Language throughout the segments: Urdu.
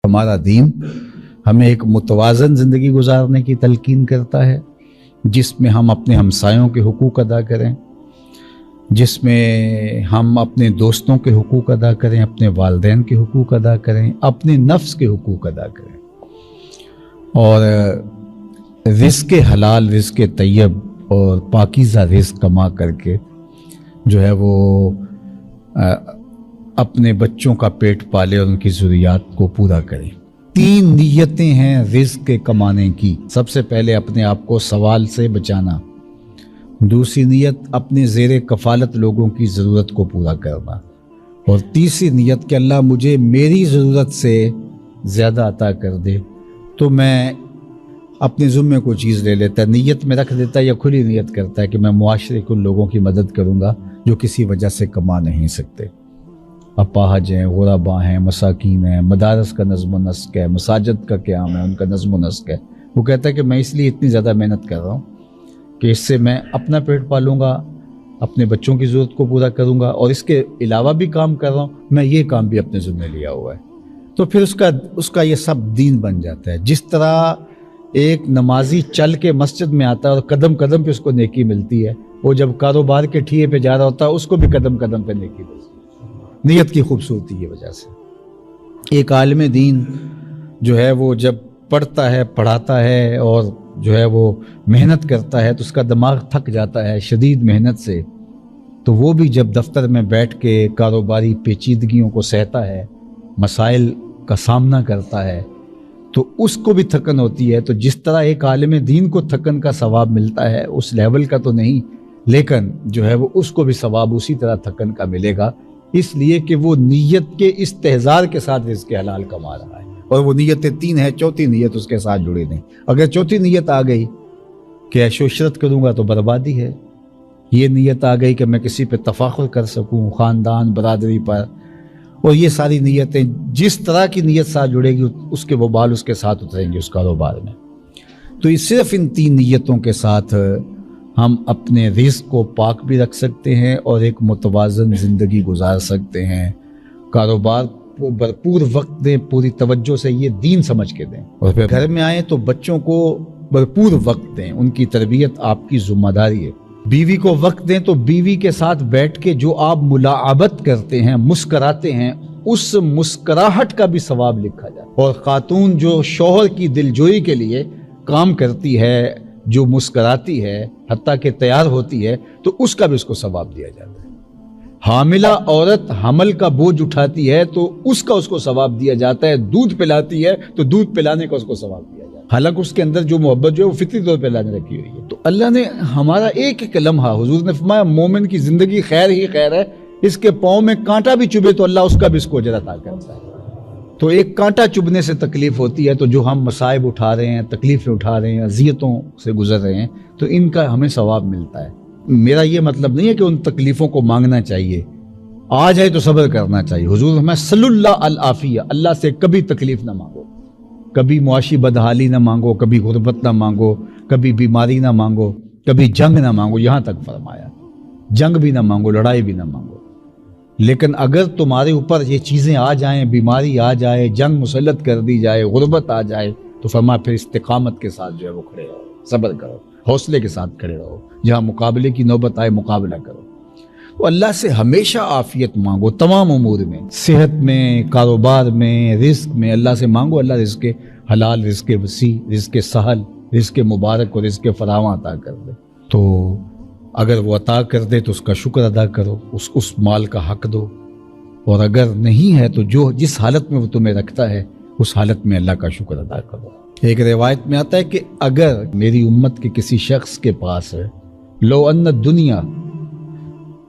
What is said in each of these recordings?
ہمارا دین ہمیں ایک متوازن زندگی گزارنے کی تلقین کرتا ہے، جس میں ہم اپنے ہمسایوں کے حقوق ادا کریں، جس میں ہم اپنے دوستوں کے حقوق ادا کریں، اپنے والدین کے حقوق ادا کریں، اپنے نفس کے حقوق ادا کریں، اور رزق حلال، رزق طیب اور پاکیزہ رزق کما کر کے جو ہے وہ اپنے بچوں کا پیٹ پالے اور ان کی ضروریات کو پورا کریں۔ 3 نیتیں ہیں رزق کے کمانے کی۔ سب سے پہلے اپنے آپ کو سوال سے بچانا، دوسری نیت اپنے زیر کفالت لوگوں کی ضرورت کو پورا کرنا، اور تیسری نیت کہ اللہ مجھے میری ضرورت سے زیادہ عطا کر دے، تو میں اپنے ذمے کو چیز لے لیتا ہے، نیت میں رکھ دیتا ہے یا کھلی نیت کرتا ہے کہ میں معاشرے کے ان لوگوں کی مدد کروں گا جو کسی وجہ سے کما نہیں سکتے، اپاہج ہیں، غربا ہیں، مساکین ہیں، مدارس کا نظم و نسق ہے، مساجد کا قیام ہے، ان کا نظم و نسق ہے۔ وہ کہتا ہے کہ میں اس لیے اتنی زیادہ محنت کر رہا ہوں کہ اس سے میں اپنا پیٹ پالوں گا، اپنے بچوں کی ضرورت کو پورا کروں گا، اور اس کے علاوہ بھی کام کر رہا ہوں، میں یہ کام بھی اپنے ذمہ لیا ہوا ہے۔ تو پھر اس کا یہ سب دین بن جاتا ہے۔ جس طرح ایک نمازی چل کے مسجد میں آتا ہے اور قدم قدم پہ اس کو نیکی ملتی ہے، وہ جب کاروبار کے ٹھیے پہ جا رہا ہوتا ہے اس کو بھی قدم قدم پہ نیکی ملتی ہے۔ نیت کی خوبصورتی کی وجہ سے ایک عالم دین جو ہے وہ جب پڑھتا ہے، پڑھاتا ہے اور جو ہے وہ محنت کرتا ہے تو اس کا دماغ تھک جاتا ہے شدید محنت سے، تو وہ بھی جب دفتر میں بیٹھ کے کاروباری پیچیدگیوں کو سہتا ہے، مسائل کا سامنا کرتا ہے، تو اس کو بھی تھکن ہوتی ہے۔ تو جس طرح ایک عالم دین کو تھکن کا ثواب ملتا ہے، اس لیول کا تو نہیں، لیکن جو ہے وہ اس کو بھی ثواب اسی طرح تھکن کا ملے گا، اس لیے کہ وہ نیت کے استحضار کے ساتھ رزق حلال کما رہا ہے، اور وہ نیتیں 3 ہیں، چوتھی نیت اس کے ساتھ جڑی نہیں۔ اگر چوتھی نیت آ گئی کہ عیش و عشرت کروں گا تو بربادی ہے، یہ نیت آ گئی کہ میں کسی پہ تفاخر کر سکوں، خاندان، برادری پر، اور یہ ساری نیتیں جس طرح کی نیت ساتھ جڑے گی اس کے وبال اس کے ساتھ اتریں گے اس کاروبار میں۔ تو یہ صرف ان 3 نیتوں کے ساتھ ہم اپنے رزق کو پاک بھی رکھ سکتے ہیں اور ایک متوازن زندگی گزار سکتے ہیں۔ کاروبار کو بھرپور وقت دیں، پوری توجہ سے، یہ دین سمجھ کے دیں، اور پھر گھر میں آئیں تو بچوں کو بھرپور وقت دیں، ان کی تربیت آپ کی ذمہ داری ہے۔ بیوی کو وقت دیں تو بیوی کے ساتھ بیٹھ کے جو آپ ملاعبت کرتے ہیں، مسکراتے ہیں، اس مسکراہٹ کا بھی ثواب لکھا جائے، اور خاتون جو شوہر کی دلجوئی کے لیے کام کرتی ہے، جو مسکراتی ہے، حتیٰ کہ تیار ہوتی ہے، تو اس کا بھی اس کو ثواب دیا جاتا ہے۔ حاملہ عورت حمل کا بوجھ اٹھاتی ہے تو اس کو ثواب دیا جاتا ہے، دودھ پلاتی ہے تو دودھ پلانے کا اس کو ثواب دیا جاتا ہے، حالانکہ اس کے اندر جو محبت جو ہے وہ فطری طور پہ اللہ نے رکھی ہوئی ہے۔ تو اللہ نے ہمارا ایک ایک لمحہ، حضور نے فرمایا مومن کی زندگی خیر ہی خیر ہے، اس کے پاؤں میں کانٹا بھی چبھے تو اللہ اس کا بھی اس کو اجر عطا کرتا ہے۔ تو ایک کانٹا چبھنے سے تکلیف ہوتی ہے، تو جو ہم مصائب اٹھا رہے ہیں، تکلیفیں اٹھا رہے ہیں، اذیتوں سے گزر رہے ہیں، تو ان کا ہمیں ثواب ملتا ہے۔ میرا یہ مطلب نہیں ہے کہ ان تکلیفوں کو مانگنا چاہیے، آ جائے تو صبر کرنا چاہیے۔ حضور ہمیں صلی اللہ العافیہ، اللہ سے کبھی تکلیف نہ مانگو، کبھی معاشی بدحالی نہ مانگو، کبھی غربت نہ مانگو، کبھی بیماری نہ مانگو، کبھی جنگ نہ مانگو، یہاں تک فرمایا۔ جنگ بھی نہ مانگو، لڑائی بھی نہ مانگو، لیکن اگر تمہارے اوپر یہ چیزیں آ جائیں، بیماری آ جائے، جنگ مسلط کر دی جائے، غربت آ جائے، تو فرمایا پھر استقامت کے ساتھ جو ہے وہ کھڑے رہو، صبر کرو، حوصلے کے ساتھ کھڑے رہو، جہاں مقابلے کی نوبت آئے مقابلہ کرو۔ تو اللہ سے ہمیشہ عافیت مانگو، تمام امور میں، صحت میں، کاروبار میں، رزق میں، اللہ سے مانگو، اللہ رزق حلال، رزق وسیع، رزق سہل، رزق مبارک اور رزق فراواں عطا کر دے۔ تو اگر وہ عطا کر دے تو اس کا شکر ادا کرو، اس مال کا حق دو، اور اگر نہیں ہے تو جس حالت میں وہ تمہیں رکھتا ہے اس حالت میں اللہ کا شکر ادا کرو۔ ایک روایت میں آتا ہے کہ اگر میری امت کے کسی شخص کے پاس ہے، لو ان دنیا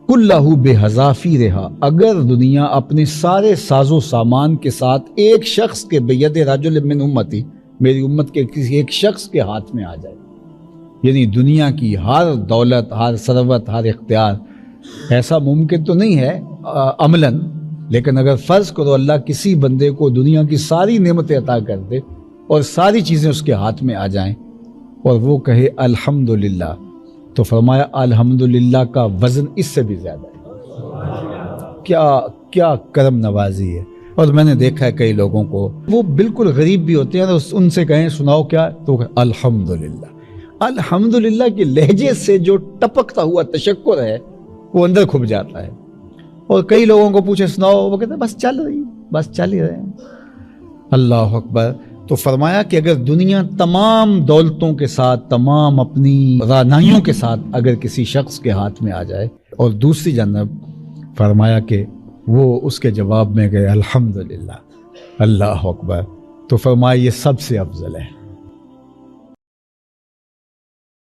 کلہ بہذافی رہا، اگر دنیا اپنے سارے ساز و سامان کے ساتھ ایک شخص کے بید رجل من امتی، میری امت کے کسی ایک شخص کے ہاتھ میں آ جائے، یعنی دنیا کی ہر دولت، ہر ثروت، ہر اختیار، ایسا ممکن تو نہیں ہے عملاً، لیکن اگر فرض کرو اللہ کسی بندے کو دنیا کی ساری نعمتیں عطا کر دے اور ساری چیزیں اس کے ہاتھ میں آ جائیں اور وہ کہے الحمدللہ، تو فرمایا الحمدللہ کا وزن اس سے بھی زیادہ ہے۔ کیا کرم نوازی ہے۔ اور میں نے دیکھا ہے کئی لوگوں کو وہ بالکل غریب بھی ہوتے ہیں، ان سے کہیں سناؤ کیا، تو الحمدللہ۔ الحمدللہ کے لہجے سے جو ٹپکتا ہوا تشکر ہے وہ اندر کھپ جاتا ہے۔ اور کئی لوگوں کو پوچھے سناؤ، وہ کہتے ہیں بس چل رہی، بس چل ہی رہے ہیں۔ اللہ اکبر۔ تو فرمایا کہ اگر دنیا تمام دولتوں کے ساتھ، تمام اپنی رانائیوں کے ساتھ اگر کسی شخص کے ہاتھ میں آ جائے، اور دوسری جانب فرمایا کہ وہ اس کے جواب میں گئے الحمدللہ، اللہ اکبر، تو فرمایا یہ سب سے افضل ہے۔